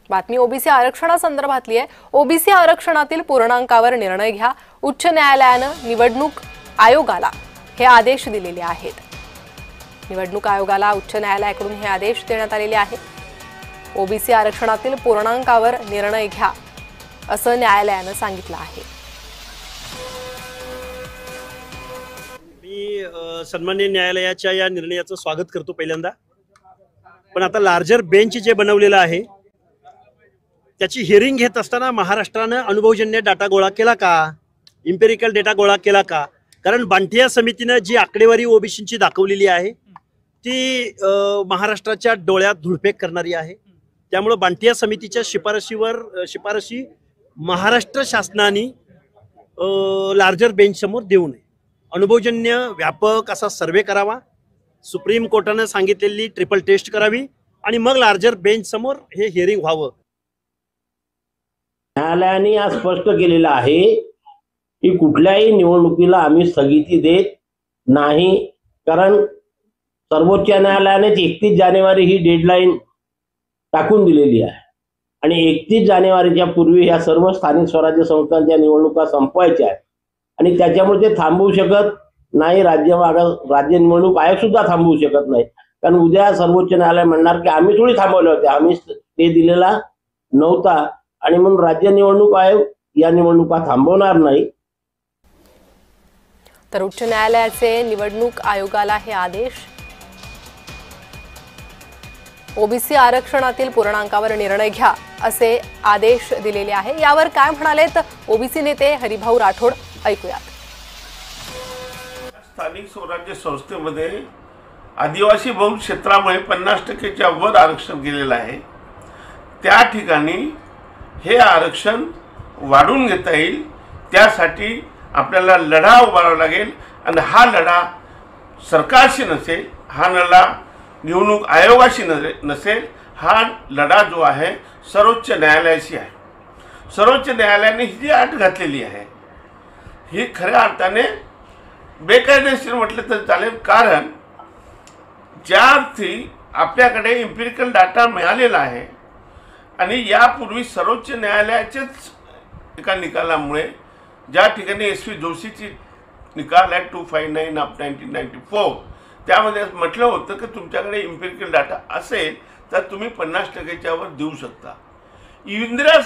बातमी ओबीसी आरक्षणासंदर्भातली आहे। ओबीसी आरक्षणातील पूर्णांकावर निर्णय घ्या, उच्च न्यायालयाने निवडणूक आयोगाला हे आदेश दिलेले आहेत। निवडणूक आयोगाला उच्च न्यायालयाकडून हे आदेश देण्यात आलेले आहेत। ओबीसी आरक्षणातील पूर्णांकावर निर्णय घ्या असं न्यायालयाने सांगितलं आहे। मी सन्माननीय न्यायालयाच्या या निर्णयाचं स्वागत करतो पहिल्यांदा। पण आता लार्जर बेंच जे बनवलेलं आहे त्याची हिअरिंग घेत असताना महाराष्ट्राने अनुभवजन्य डाटा गोळा केला का, इम्पेरिकल डेटा गोळा केला का? कारण बांटिया समितीने जी आकडेवारी ओबीसीची दाखवलेली आहे ती महाराष्ट्राच्या डोळ्यात धुळफेक करणारी आहे। त्यामुळे बांटिया समितीच्या शिफारशी महाराष्ट्र शासनाने लार्जर बेंच समोर देऊ नये। अनुभवजन्य व्यापक असा सर्वे करावा, सुप्रीम कोर्टाने सांगितलेली ट्रिपल टेस्ट करावी आणि मग लार्जर बेंच समोर हे हिअरिंग व्हावं। न्यायालयाने आज स्पष्ट केलेलं आहे की कुठल्याही निवडणुकीला आम्ही स्थगिती देत नाही, कारण सर्वोच्च न्यायालयाने 31 जानेवारी ही डेडलाईन टाकून दिलेली आहे आणि 31 जानेवारीच्या पूर्वी या सर्व स्थानिक स्वराज्य संस्थांच्या निवडणुका संपवायच्या आहेत आणि त्याच्यामुळे ते थांबवू शकत नाही। राज्य निवडणूक आयोग सुद्धा थांबवू शकत नाही, कारण उद्या सर्वोच्च न्यायालय म्हणणार की आम्ही थोडी थांबवले होते, आम्ही ते दिलेला नव्हता आणि म्हणून राज्य निवडणूक आयोग या निवडणुका थांबवणार नाही। तर उच्च न्यायालयाचे निवडणूक आयोगाला हे आदेश, ओबीसी आरक्षणातील पूर्णांकावर निर्णय घ्या असे आदेश दिलेले आहे। यावर काय म्हणालेत ओबीसी नेते हरिभाऊ राठोड, ऐकूयात। स्थानिक स्वराज्य संस्थेमध्ये आदिवासी बहुल क्षेत्रामुळे 50%च्या वर आरक्षण केलेलं आहे। त्या ठिकाणी हे आरक्षण वाढवून घेता येईल, त्यासाठी आपल्याला लढा उभारावा लागेल आणि हा लढा सरकारशी नसेल, हा लढा निवडणूक आयोगाशी नसेल, हा लढा जो आहे सर्वोच्च न्यायालयाशी आहे। सर्वोच्च न्यायालयाने ही जी अट घातलेली आहे ही खऱ्या अर्थाने बेकायदेशीर म्हटलं तर चालेल, कारण ज्या अर्थी आपल्याकडे इम्पेरिकल डाटा मिळालेला आहे आणि यापूर्वी सर्वोच्च न्यायालयाच्याच एका निकालामुळे ज्या ठिकाणी SV जोशीची निकाल आहे 259 ऑफ 1994 त्यामध्ये म्हटलं होतं की तुमच्याकडे इम्पेरिकल डाटा असेल तर तुम्ही 50%च्या वर देऊ शकता। इंदिरा